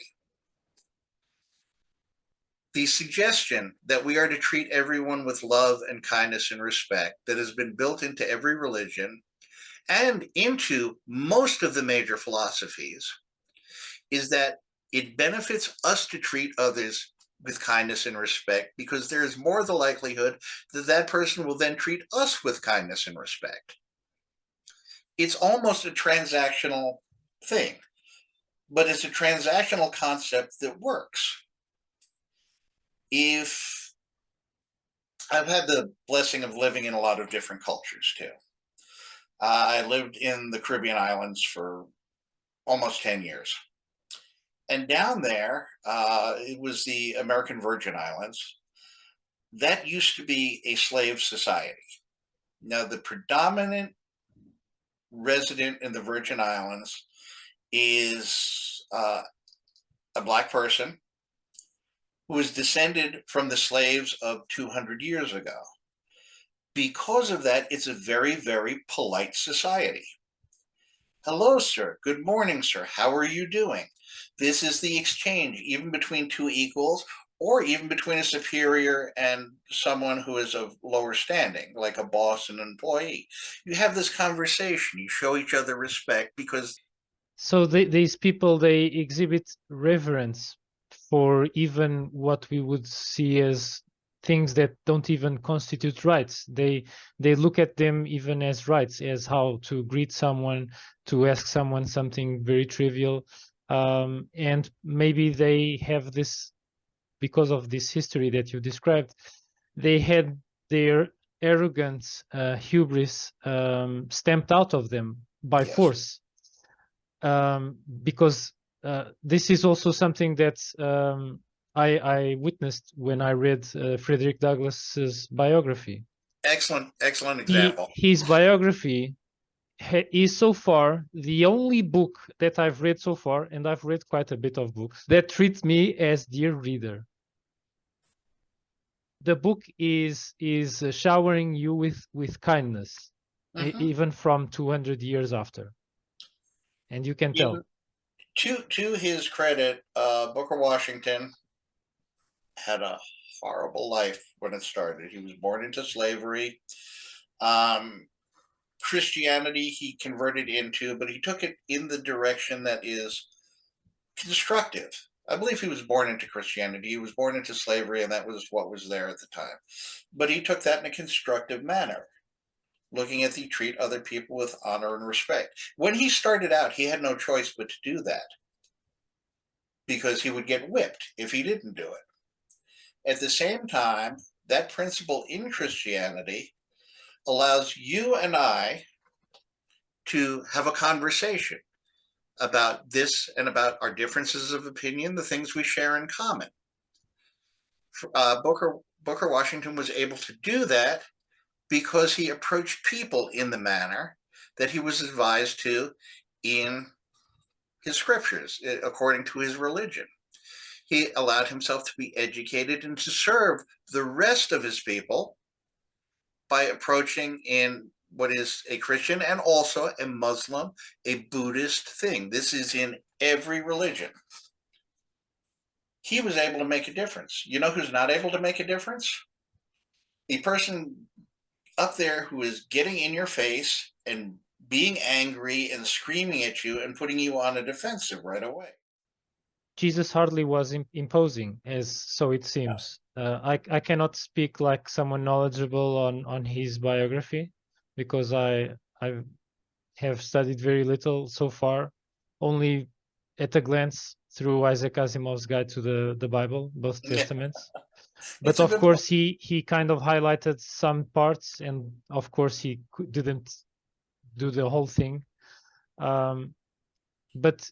The suggestion that we are to treat everyone with love and kindness and respect that has been built into every religion and into most of the major philosophies is that it benefits us to treat others with kindness and respect, because there is more the likelihood that that person will then treat us with kindness and respect. It's almost a transactional thing, but it's a transactional concept that works. If I've had the blessing of living in a lot of different cultures too. I lived in the Caribbean islands for almost 10 years. And down there, it was the American Virgin Islands. That used to be a slave society. Now, the predominant resident in the Virgin Islands is a black person who is descended from the slaves of 200 years ago. Because of that, it's a very, very polite society. Hello, sir. Good morning, sir. How are you doing? This is the exchange, even between two equals, or even between a superior and someone who is of lower standing, like a boss and an employee. You have this conversation, you show each other respect because. So these people, they exhibit reverence for even what we would see as things that don't even constitute rights. They look at them even as rights, as how to greet someone, to ask someone something very trivial. And maybe they have this, because of this history that you described, they had their arrogance, hubris, stamped out of them by Yes. force. Because this is also something that I witnessed when I read Frederick Douglass's biography. Excellent example. His biography is so far the only book that I've read so far, and I've read quite a bit of books, that treats me as dear reader. The book is showering you with kindness, even from 200 years after, and you can tell. To his credit, Booker Washington had a horrible life when it started. He was born into slavery. Christianity he converted into, but he took it in the direction that is constructive. I believe he was born into Christianity. He was born into slavery, and that was what was there at the time. But he took that in a constructive manner, looking at the treat other people with honor and respect. When he started out, he had no choice but to do that because he would get whipped if he didn't do it. At the same time, that principle in Christianity allows you and I to have a conversation about this and about our differences of opinion, the things we share in common. Booker Washington was able to do that because he approached people in the manner that he was advised to in his scriptures, according to his religion. He allowed himself to be educated and to serve the rest of his people by approaching in what is a Christian and also a Muslim, a Buddhist thing. This is in every religion. He was able to make a difference. You know who's not able to make a difference? The person up there who is getting in your face and being angry and screaming at you and putting you on a defensive right away. Jesus hardly was imposing, as so it seems. I cannot speak like someone knowledgeable on his biography, because I have studied very little so far, only at a glance through Isaac Asimov's Guide to the Bible, both Testaments. But of course, he kind of highlighted some parts, and of course he didn't do the whole thing. But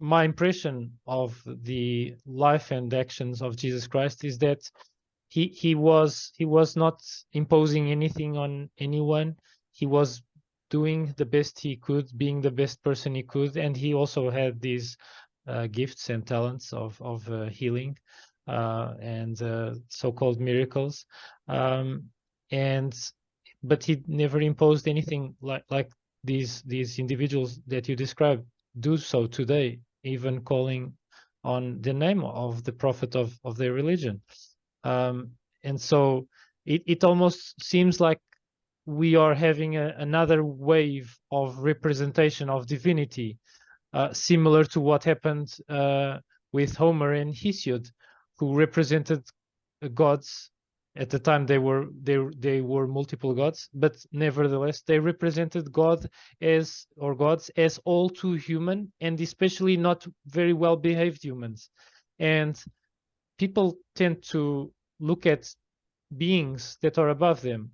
my impression of the life and actions of Jesus Christ is that he was not imposing anything on anyone. He was doing the best he could, being the best person he could, and he also had these gifts and talents of healing and so-called miracles. But he never imposed anything like these individuals that you described do so today, even calling on the name of the prophet of their religion. And so it almost seems like we are having another wave of representation of divinity, similar to what happened with Homer and Hesiod, who represented gods. At the time they were multiple gods, but nevertheless they represented gods as all too human, and especially not very well behaved humans. And people tend to look at beings that are above them,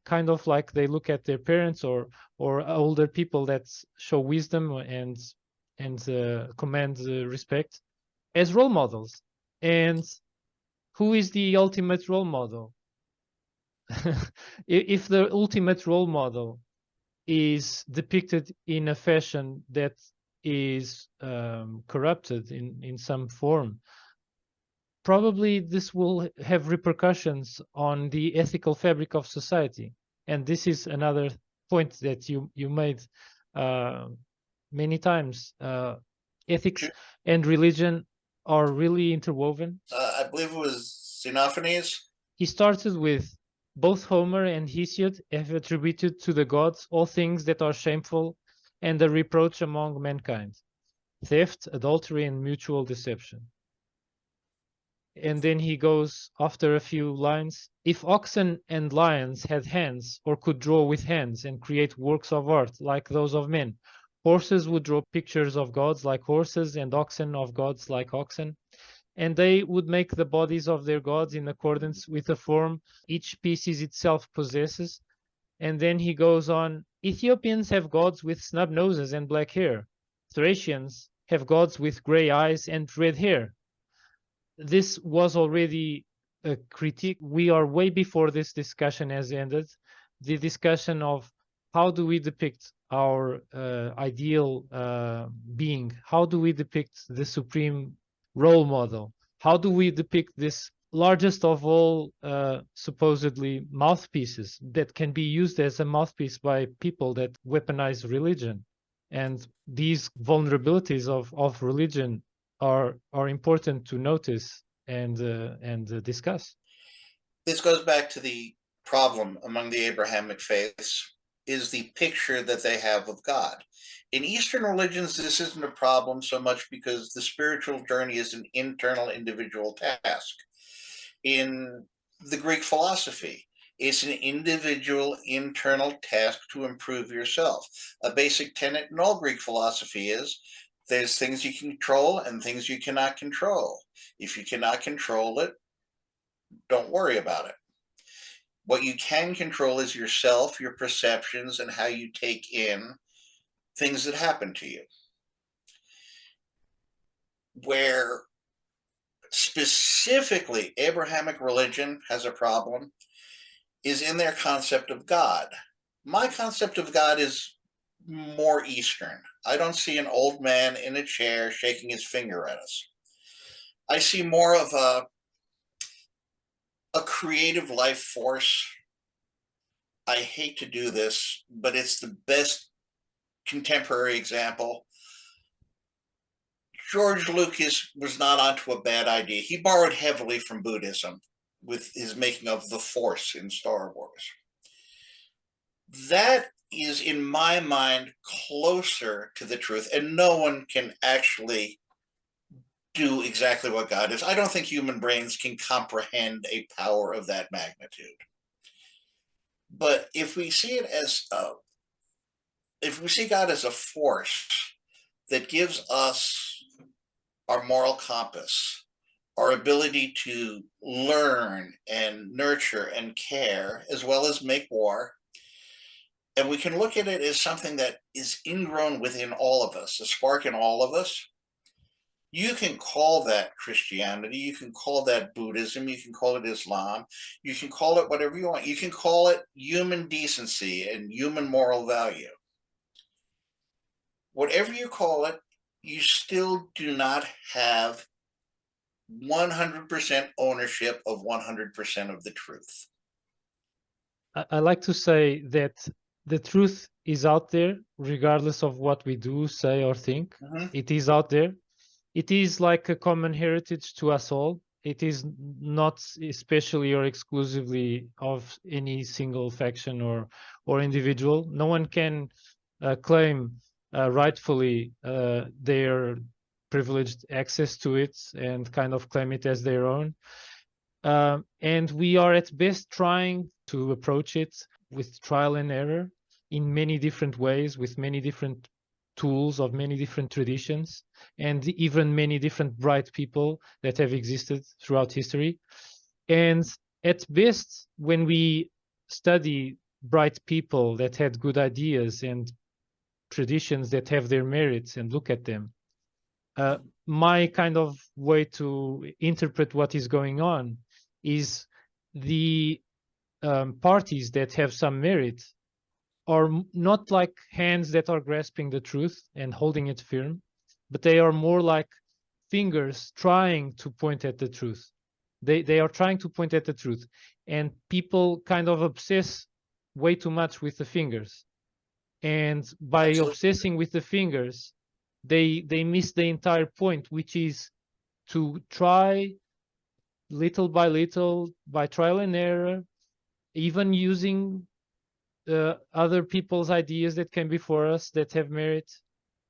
kind of like they look at their parents or older people that show wisdom and command respect, as role models. And who is the ultimate role model? If the ultimate role model is depicted in a fashion that is corrupted in some form, probably this will have repercussions on the ethical fabric of society. And this is another point that you made many times. Ethics and religion are really interwoven. I believe it was Xenophanes. He started with both Homer and Hesiod have attributed to the gods all things that are shameful and a reproach among mankind: theft, adultery, and mutual deception. And then he goes after a few lines: if oxen and lions had hands, or could draw with hands and create works of art like those of men, horses would draw pictures of gods like horses, and oxen of gods like oxen, and they would make the bodies of their gods in accordance with the form each species itself possesses. And then he goes on: Ethiopians have gods with snub noses and black hair. Thracians have gods with gray eyes and red hair. This was already a critique. We are way before this discussion has ended. The discussion of how do we depict our ideal being? How do we depict the supreme role model? How do we depict this largest of all supposedly mouthpieces that can be used as a mouthpiece by people that weaponize religion? And these vulnerabilities of religion are important to notice and discuss. This goes back to the problem among the Abrahamic faiths, is the picture that they have of God. In Eastern religions, this isn't a problem so much because the spiritual journey is an internal individual task. In the Greek philosophy, it's an individual internal task to improve yourself. A basic tenet in all Greek philosophy is there's things you can control and things you cannot control. If you cannot control it, don't worry about it. What you can control is yourself, your perceptions, and how you take in things that happen to you. Where specifically Abrahamic religion has a problem is in their concept of God. My concept of God is more Eastern. I don't see an old man in a chair shaking his finger at us. I see more of a creative life force. I hate to do this, but it's the best contemporary example. George Lucas was not onto a bad idea. He borrowed heavily from Buddhism with his making of the Force in Star Wars. That is, in my mind, closer to the truth, and no one can actually do exactly what God is. I don't think human brains can comprehend a power of that magnitude. But if we see it as if we see God as a force that gives us our moral compass, our ability to learn and nurture and care, as well as make war, and we can look at it as something that is ingrown within all of us, a spark in all of us, you can call that Christianity, you can call that Buddhism, you can call it Islam, you can call it whatever you want. You can call it human decency and human moral value. Whatever you call it, you still do not have 100% ownership of 100% of the truth. I like to say that the truth is out there, regardless of what we do, say, or think. Mhm. It is out there. It is like a common heritage to us all. It is not especially or exclusively of any single faction or individual. No one can claim rightfully their privileged access to it and kind of claim it as their own. And we are at best trying to approach it with trial and error in many different ways, with many different tools of many different traditions, and even many different bright people that have existed throughout history. And at best, when we study bright people that had good ideas and traditions that have their merits and look at them, my kind of way to interpret what is going on is the parties that have some merit are not like hands that are grasping the truth and holding it firm, but they are more like fingers trying to point at the truth. They are trying to point at the truth, and people kind of obsess way too much with the fingers. And by Absolutely. obsessing with the fingers, they miss the entire point, which is to try little by little, by trial and error, even using other people's ideas that came before us that have merit,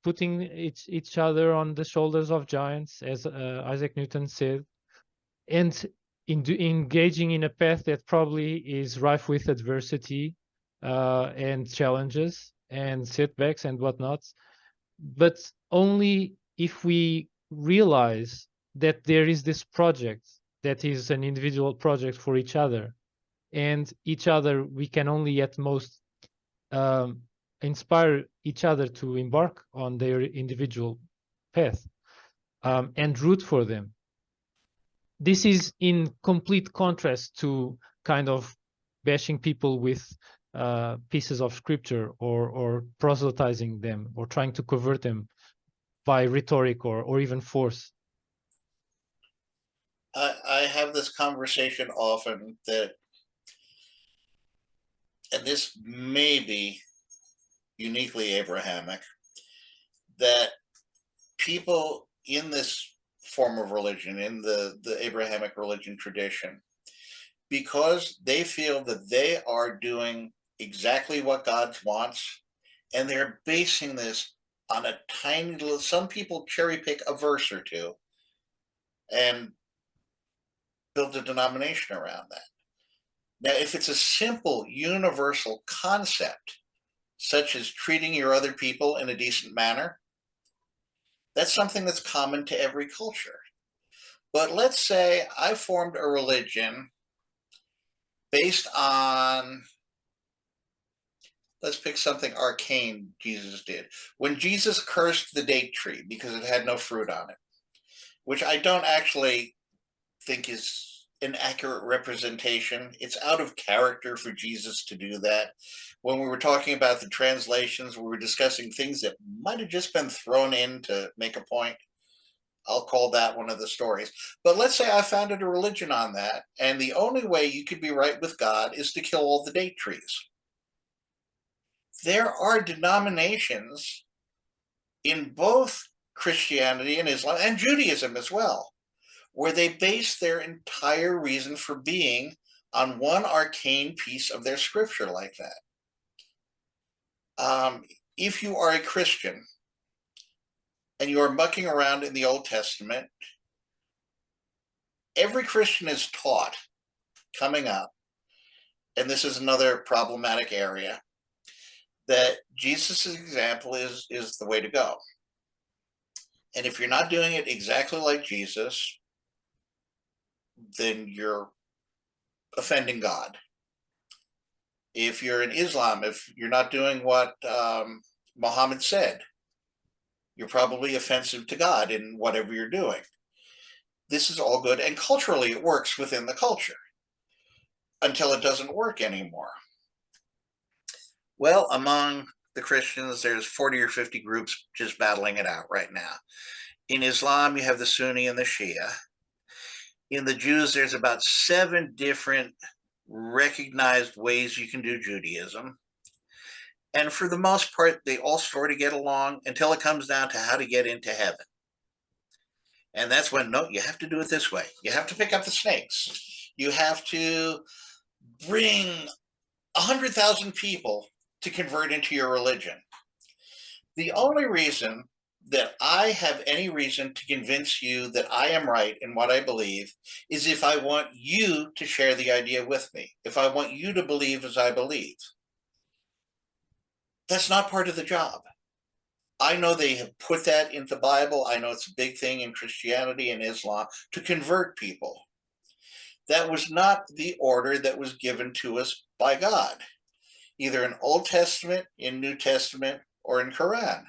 putting each other on the shoulders of giants, as Isaac Newton said, and engaging in a path that probably is rife with adversity and challenges and setbacks and whatnot, but only if we realize that there is this project that is an individual project for each other, and each other we can only at most um, inspire each other to embark on their individual path and root for them. This is in complete contrast to kind of bashing people with pieces of scripture, or proselytizing them, or trying to convert them by rhetoric or even force. I have this conversation often that, and this may be uniquely Abrahamic, that people in this form of religion, in the Abrahamic religion tradition, because they feel that they are doing exactly what God wants, and they're basing this on a tiny little, some people cherry pick a verse or two and build a denomination around that. Now, if it's a simple universal concept, such as treating your other people in a decent manner, that's something that's common to every culture. But let's say I formed a religion based on, let's pick something arcane Jesus did. When Jesus cursed the date tree because it had no fruit on it, which I don't actually think is an accurate representation. It's out of character for Jesus to do that. When we were talking about the translations, we were discussing things that might have just been thrown in to make a point. I'll call that one of the stories. But let's say I founded a religion on that, and the only way you could be right with God is to kill all the date trees. There are denominations in both Christianity and Islam and Judaism as well, where they base their entire reason for being on one arcane piece of their scripture like that. If you are a Christian and you are mucking around in the Old Testament, every Christian is taught coming up, and this is another problematic area, that Jesus' example is the way to go. And if you're not doing it exactly like Jesus, then you're offending God. If you're in Islam, if you're not doing what Muhammad said, you're probably offensive to God in whatever you're doing. This is all good, and culturally it works within the culture until it doesn't work anymore. Well, among the Christians, there's 40 or 50 groups just battling it out right now. In Islam, you have the Sunni and the Shia. In the Jews, there's about 7 different recognized ways you can do Judaism. And for the most part, they all sort of get along until it comes down to how to get into heaven. And that's when, no, you have to do it this way. You have to pick up the snakes. You have to bring 100,000 people to convert into your religion. The only reason that I have any reason to convince you that I am right in what I believe is if I want you to share the idea with me, if I want you to believe as I believe. That's not part of the job. I know they have put that in the Bible. I know it's a big thing in Christianity and Islam to convert people. That was not the order that was given to us by God, either in Old Testament, in New Testament, or in Quran.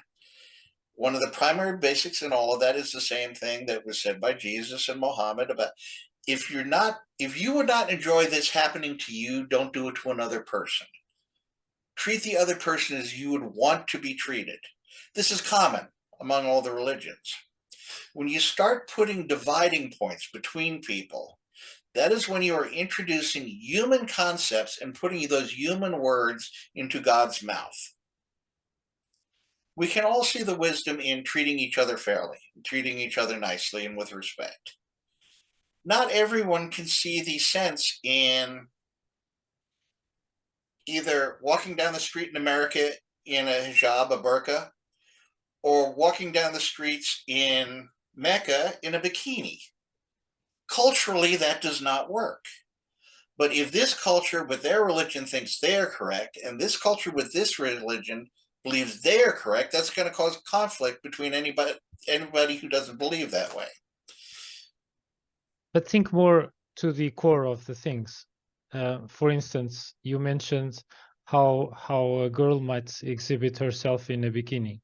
One of the primary basics in all of that is the same thing that was said by Jesus and Muhammad about if you would not enjoy this happening to you, don't do it to another person. Treat the other person as you would want to be treated. This is common among all the religions. When you start putting dividing points between people, that is when you are introducing human concepts and putting those human words into God's mouth. We can all see the wisdom in treating each other fairly, treating each other nicely and with respect. Not everyone can see the sense in either walking down the street in America in a hijab, a burqa, or walking down the streets in Mecca in a bikini. Culturally, that does not work. But if this culture with their religion thinks they're correct, and this culture with this religion believes they're correct, that's going to cause conflict between anybody who doesn't believe that way. But think more to the core of the things. For instance, you mentioned how a girl might exhibit herself in a bikini.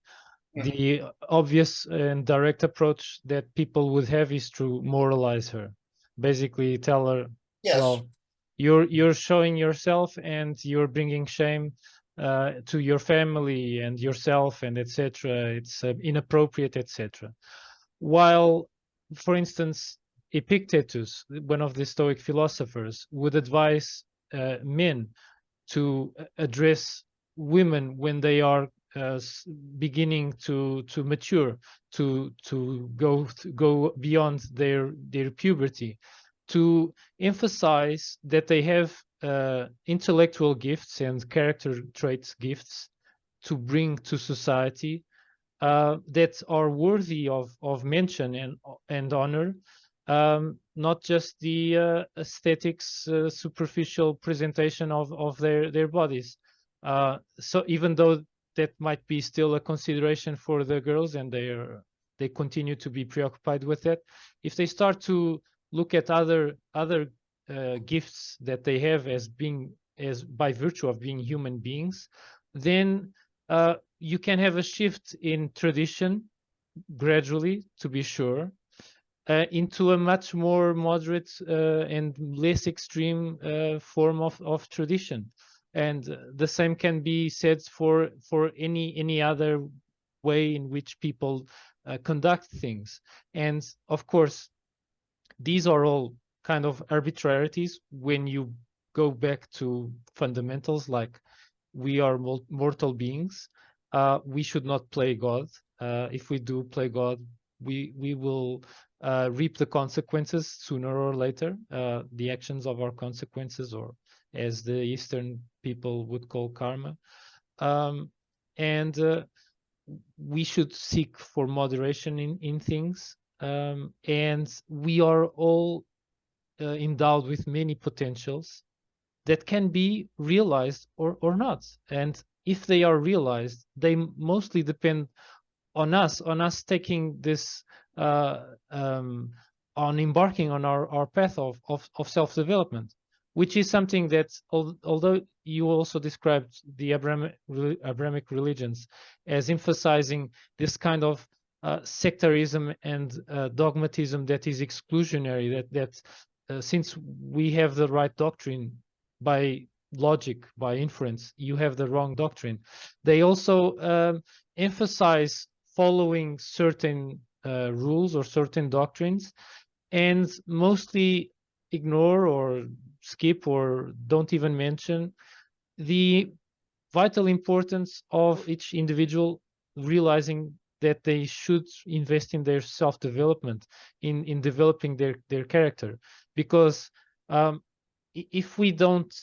The obvious and direct approach that people would have is to moralize her, basically tell her, Yes. well, you're showing yourself and you're bringing shame to your family and yourself and etc. It's inappropriate, etc. While, for instance, Epictetus, one of the Stoic philosophers, would advise men to address women when they are beginning to mature, to go beyond their puberty, to emphasize that they have intellectual gifts and character traits gifts to bring to society that are worthy of mention and honor, not just the aesthetics, superficial presentation of their bodies. So even though that might be still a consideration for the girls, and they continue to be preoccupied with that, if they start to look at other gifts that they have as by virtue of being human beings, then you can have a shift in tradition gradually, to be sure, into a much more moderate and less extreme form of tradition. And the same can be said for any other way in which people conduct things. And of course, these are all kind of arbitrarities when you go back to fundamentals like we are mortal beings. We should not play God. If we do play God, we will reap the consequences sooner or later, the actions of our consequences, or as the Eastern people would call karma. And we should seek for moderation in things. And we are all endowed with many potentials that can be realized or not. And if they are realized, they mostly depend on us taking this, on embarking on our path of self-development, which is something that, although you also described the Abrahamic religions as emphasizing this kind of sectarism and dogmatism that is exclusionary, that since we have the right doctrine, by logic, by inference, you have the wrong doctrine. They also emphasize following certain rules or certain doctrines, and mostly ignore or skip or don't even mention the vital importance of each individual realizing that they should invest in their self-development, in developing their character. Because if we don't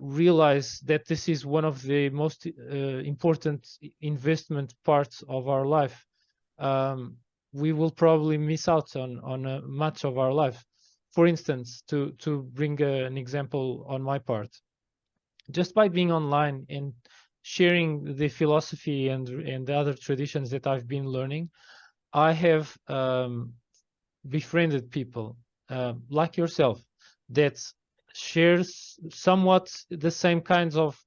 realize that this is one of the most important investment parts of our life, we will probably miss out on much of our life. For instance, to bring an example on my part, just by being online and sharing the philosophy and the other traditions that I've been learning, I have befriended people like yourself that shares somewhat the same kinds of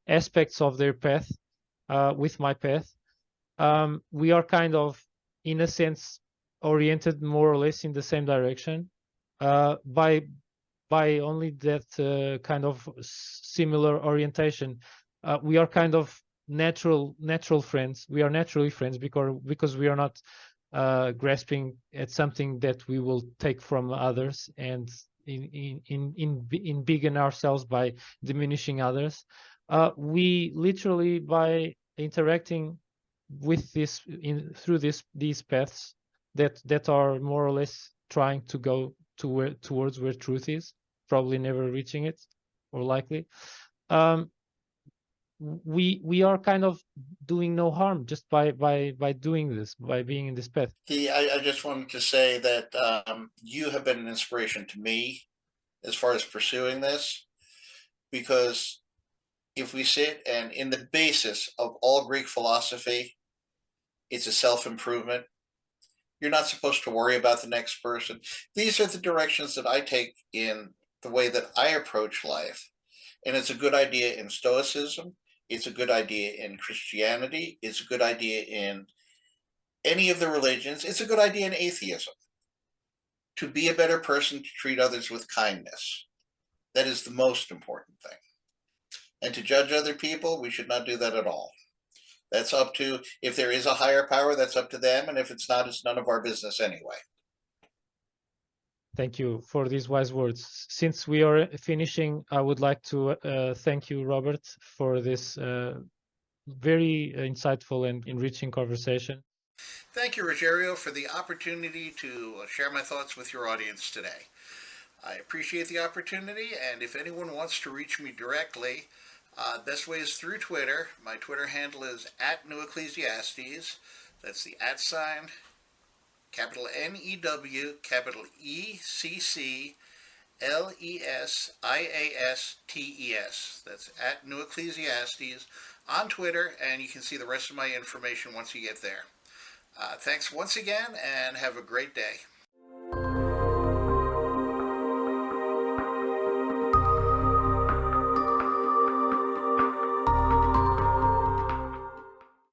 aspects of their path with my path. We are kind of, in a sense, oriented more or less in the same direction. By by only that kind of similar orientation. We are kind of natural friends. We are naturally friends because we are not grasping at something that we will take from others and in bigging ourselves by diminishing others. We literally, by interacting with this through these paths that are more or less trying to go towards where truth is, probably never reaching it, or likely. Um, we are kind of doing no harm just by doing this, by being in this path. I just wanted to say that you have been an inspiration to me as far as pursuing this, because if we sit and in the basis of all Greek philosophy, it's a self improvement. You're not supposed to worry about the next person. These are the directions that I take in the way that I approach life. And it's a good idea in Stoicism. It's a good idea in Christianity. It's a good idea in any of the religions. It's a good idea in atheism. To be a better person, to treat others with kindness. That is the most important thing. And to judge other people, we should not do that at all. That's up to, if there is a higher power, that's up to them. And if it's not, it's none of our business anyway. Thank you for these wise words. Since we are finishing, I would like to thank you, Robert, for this very insightful and enriching conversation. Thank you, Rogerio, for the opportunity to share my thoughts with your audience today. I appreciate the opportunity, and if anyone wants to reach me directly, best way is through Twitter. My Twitter handle is @NewEcclesiastes. That's the @ capital NEW, capital ECCLESIASTES. That's @NewEcclesiastes on Twitter, and you can see the rest of my information once you get there. Thanks once again, and have a great day.